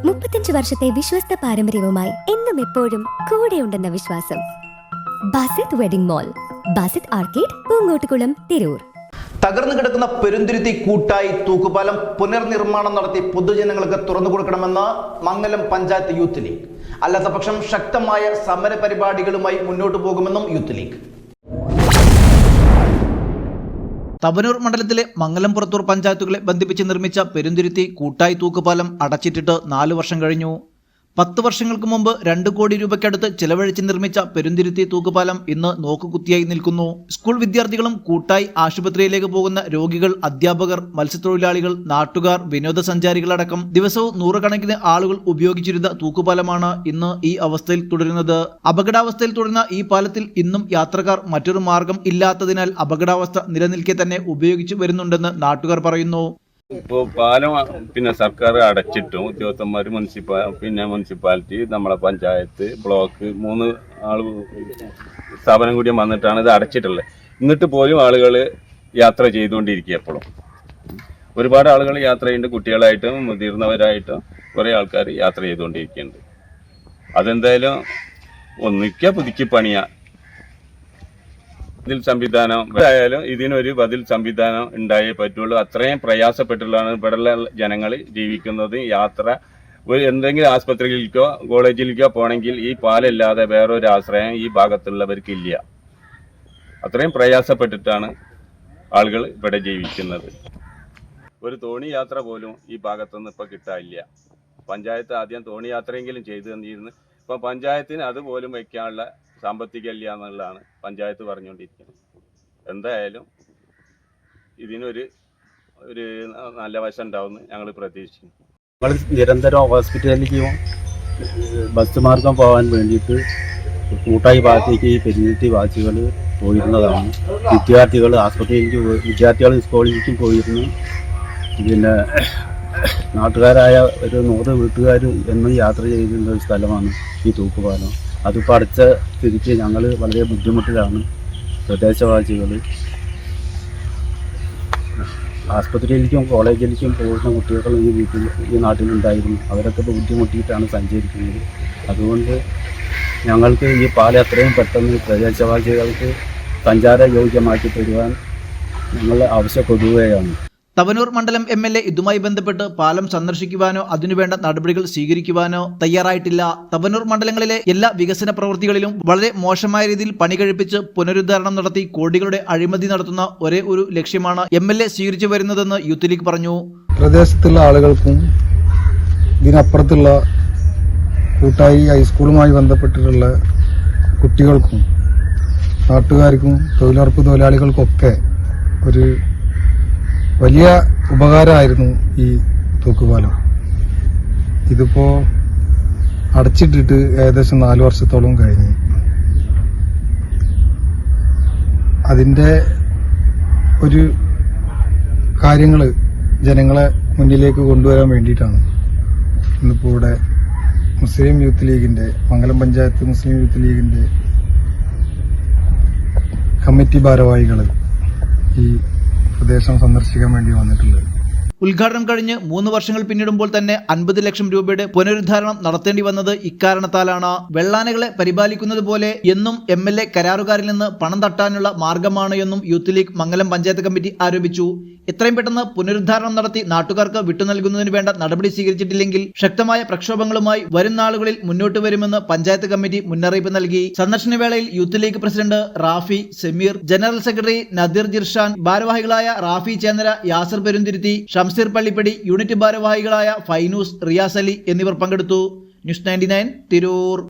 35 വർഷത്തെ വിശ്വസ്ത പാരമ്പര്യവുമായി എന്നും എപ്പോഴും കൂടെയുണ്ടെന്ന വിശ്വാസം. Basith wedding mall, Basith arcade, Poongottukulam, Tirur. തകർന്നു കിടക്കുന്ന പെരുന്തുരുത്തി കൂട്ടായി തൂക്കുപാലം പുനർനിർമ്മാണം നടത്തി പൊതുജനങ്ങൾക്ക് തുറന്നു കൊടുക്കണമെന്ന് മംഗലം പഞ്ചായത്ത് യൂത്ത് ലീഗ്. അല്ലാത്തപക്ഷം ശക്തമായ സമര പരിപാടികളുമായി മുന്നോട്ടു പോകുമെന്നും യൂത്ത് ലീഗ്. തവനൂർ മണ്ഡലത്തിലെ മംഗലം പുറത്തൂർ പഞ്ചായത്തുകളെ ബന്ധിപ്പിച്ച് നിർമ്മിച്ച പെരുന്തുരുത്തി കൂട്ടായി തൂക്കുപാലം അടച്ചിട്ടിട്ട് 4 വർഷം കഴിഞ്ഞു. 10 വർഷങ്ങൾക്ക് മുമ്പ് 2 കോടി രൂപയ്ക്കടുത്ത് ചെലവഴിച്ച് നിർമ്മിച്ച പെരുന്തുരുത്തി തൂക്കുപാലം ഇന്ന് നോക്കുകുത്തിയായി നിൽക്കുന്നു. സ്കൂൾ വിദ്യാർത്ഥികളും കൂട്ടായി ആശുപത്രിയിലേക്ക് പോകുന്ന രോഗികൾ, അധ്യാപകർ, മത്സ്യത്തൊഴിലാളികൾ, നാട്ടുകാർ, വിനോദസഞ്ചാരികളടക്കം ദിവസവും 100 കണക്കിന് ആളുകൾ ഉപയോഗിച്ചിരുന്ന തൂക്കുപാലമാണ് ഇന്ന് ഈ അവസ്ഥയിൽ തുടരുന്നത്. അപകടാവസ്ഥയിൽ തുടരുന്ന ഈ പാലത്തിൽ ഇന്നും യാത്രക്കാർ മറ്റൊരു മാർഗം ഇല്ലാത്തതിനാൽ അപകടാവസ്ഥ നിലനിൽക്കെ തന്നെ ഉപയോഗിച്ചു വരുന്നുണ്ടെന്ന് നാട്ടുകാർ പറയുന്നു. ഇപ്പോൾ പാലം സർക്കാർ അടച്ചിട്ടും ഉദ്യോഗസ്ഥന്മാർ മുനിസിപ്പാലിറ്റി, നമ്മളെ പഞ്ചായത്ത്, ബ്ലോക്ക് 3 സ്ഥാപനം കൂടി വന്നിട്ടാണ് ഇത് അടച്ചിട്ടുള്ളത്. എന്നിട്ട് പോലും ആളുകൾ യാത്ര ചെയ്തുകൊണ്ടിരിക്കുക. എപ്പോഴും ഒരുപാട് ആളുകൾ യാത്ര ചെയ്യുന്നുണ്ട്. കുട്ടികളായിട്ടും മുതിർന്നവരായിട്ടും കുറേ ആൾക്കാർ യാത്ര ചെയ്തുകൊണ്ടിരിക്കുന്നുണ്ട്. അതെന്തായാലും ഒന്നിക്കുക പുതുക്കി പണിയാ. ബദൽ സംവിധാനം ആയാലും ഇതിനൊരു ബദൽ സംവിധാനം ഉണ്ടായേ പറ്റുള്ളൂ. അത്രയും പ്രയാസപ്പെട്ടുള്ളതാണ് ഇവിടെയുള്ള ജനങ്ങൾ ജീവിക്കുന്നത്. യാത്ര എന്തെങ്കിലും ആസ്പത്രിയിലേക്കോ കോളേജിലേക്കോ പോകണമെങ്കിൽ ഈ പാലല്ലാതെ വേറൊരു ആശ്രയം ഈ ഭാഗത്തുള്ളവർക്കില്ല. അത്രയും പ്രയാസപ്പെട്ടിട്ടാണ് ആളുകൾ ഇവിടെ ജീവിക്കുന്നത്. ഒരു തോണി യാത്ര പോലും ഈ ഭാഗത്തുനിന്ന് ഇപ്പോൾ കിട്ടാനില്ല. പഞ്ചായത്ത് ആദ്യം തോണി യാത്രയെങ്കിലും ചെയ്തു തന്നിരുന്നു. ഇപ്പം പഞ്ചായത്തിന് അതുപോലും വയ്ക്കാനുള്ള സാമ്പത്തികമില്ല എന്നുള്ളതാണ് പഞ്ചായത്ത് പറഞ്ഞുകൊണ്ടിരിക്കുന്നത്. എന്തായാലും ഇതിനൊരു നല്ല വശം ഉണ്ടാവുമെന്ന് ഞങ്ങൾ പ്രതീക്ഷിക്കുന്നു. ഞങ്ങൾ നിരന്തരം ഹോസ്പിറ്റലിലേക്കും ബസ് മാർഗം പോകാൻ വേണ്ടിയിട്ട് കൂട്ടായി ഭാഗത്തേക്ക് ഈ പെരുന്തുരുത്തി വാസികൾ പോയിരുന്നതാണ്. വിദ്യാർത്ഥികൾ ആസ്പത്രിയിലേക്ക് വിദ്യാർത്ഥികൾ സ്കൂളിലേക്കും പോയിരുന്നു. പിന്നെ നാട്ടുകാരായ ഒരു 100 വീട്ടുകാർ എന്നും യാത്ര ചെയ്യുന്ന ഒരു സ്ഥലമാണ് ഈ തൂക്കുപാലം. അതിപ്പോൾ അടച്ച സ്ഥിതിക്ക് ഞങ്ങൾ വളരെ ബുദ്ധിമുട്ടിലാണ്. പ്രദേശവാസികൾ ആസ്പത്രിയിലേക്കും കോളേജിലേക്കും പോകുന്ന കുട്ടികൾ ഈ നാട്ടിലുണ്ടായിരുന്നു. അവരൊക്കെ ബുദ്ധിമുട്ടിയിട്ടാണ് സഞ്ചരിക്കുന്നത്. അതുകൊണ്ട് ഞങ്ങൾക്ക് ഈ പാലം എത്രയും പെട്ടെന്ന് പ്രദേശവാസികൾക്ക് സഞ്ചാരയോഗ്യമാക്കി തരുവാൻ ഞങ്ങൾ ആവശ്യപ്പെടുകയാണ്. തവനൂർ മണ്ഡലം MLA ഇതുമായി ബന്ധപ്പെട്ട് പാലം സന്ദർശിക്കുവാനോ അതിനുവേണ്ട നടപടികൾ സ്വീകരിക്കുവാനോ തയ്യാറായിട്ടില്ല. തവനൂർ മണ്ഡലങ്ങളിലെ എല്ലാ വികസന പ്രവൃത്തികളിലും വളരെ മോശമായ രീതിയിൽ പണി കഴിപ്പിച്ച് പുനരുദ്ധാരണം നടത്തി കോടികളുടെ അഴിമതി നടത്തുന്ന ഒരേ ഒരു ലക്ഷ്യമാണ് MLA സ്വീകരിച്ചു വരുന്നതെന്ന് യൂത്ത് ലീഗ് പറഞ്ഞു. പ്രദേശത്തുള്ള ആളുകൾക്കും ഇതിനപ്പുറത്തുള്ള കൂട്ടായി ഹൈസ്കൂളുമായി ബന്ധപ്പെട്ടിട്ടുള്ള കുട്ടികൾക്കും നാട്ടുകാർക്കും തൊഴിലുറപ്പ് തൊഴിലാളികൾക്കൊക്കെ ഒരു വലിയ ഉപകാരമായിരുന്നു ഈ തൂക്കുപാലം. ഇതിപ്പോൾ അടച്ചിട്ടിട്ട് ഏകദേശം 4 വർഷത്തോളം കഴിഞ്ഞു. അതിൻ്റെ ഒരു കാര്യങ്ങൾ ജനങ്ങളെ മുന്നിലേക്ക് കൊണ്ടുവരാൻ വേണ്ടിയിട്ടാണ് ഇന്നിപ്പോൾ ഇവിടെ മുസ്ലിം യൂത്ത് ലീഗിൻ്റെ, മംഗലം പഞ്ചായത്ത് മുസ്ലിം യൂത്ത് ലീഗിൻ്റെ കമ്മിറ്റി ഭാരവാഹികൾ ഈ പ്രദേശം സന്ദർശിക്കാൻ വേണ്ടി വന്നിട്ടുള്ളത്. ഉദ്ഘാടനം കഴിഞ്ഞ് 3 വർഷങ്ങൾ പിന്നിടുമ്പോൾ തന്നെ 50 ലക്ഷം രൂപയുടെ പുനരുദ്ധാരണം നടത്തേണ്ടി വന്നത് ഇക്കാരണത്താലാണ്. വെള്ളാനകളെ പരിപാലിക്കുന്നത് പോലെ എന്നും MLA കരാറുകാരിൽ നിന്ന് പണം തട്ടാനുള്ള മാർഗമാണ് എന്നും യൂത്ത് ലീഗ് മംഗലം പഞ്ചായത്ത് കമ്മിറ്റി ആരോപിച്ചു. എത്രയും പെട്ടെന്ന് പുനരുദ്ധാരണം നടത്തി നാട്ടുകാർക്ക് വിട്ടുനൽകുന്നതിന് വേണ്ട നടപടി സ്വീകരിച്ചിട്ടില്ലെങ്കിൽ ശക്തമായ പ്രക്ഷോഭങ്ങളുമായി വരും നാളുകളിൽ മുന്നോട്ട് വരുമെന്ന് പഞ്ചായത്ത് കമ്മിറ്റി മുന്നറിയിപ്പ് നൽകി. സന്ദർശന വേളയിൽ youth league president Rafi Sameer, general secretary Nadeer Jirshan, ഭാരവാഹികളായ റാഫി ചേന്നര, യാസർ പെരുന്തുരുത്തി, ഷംസീർ പള്ളിപ്പടി, യൂണിറ്റ് ഭാരവാഹികളായ ഫൈനൂസ്, റിയാസ് അലി എന്നിവർ പങ്കെടുത്തു. ന്യൂസ് 99 തിരൂർ.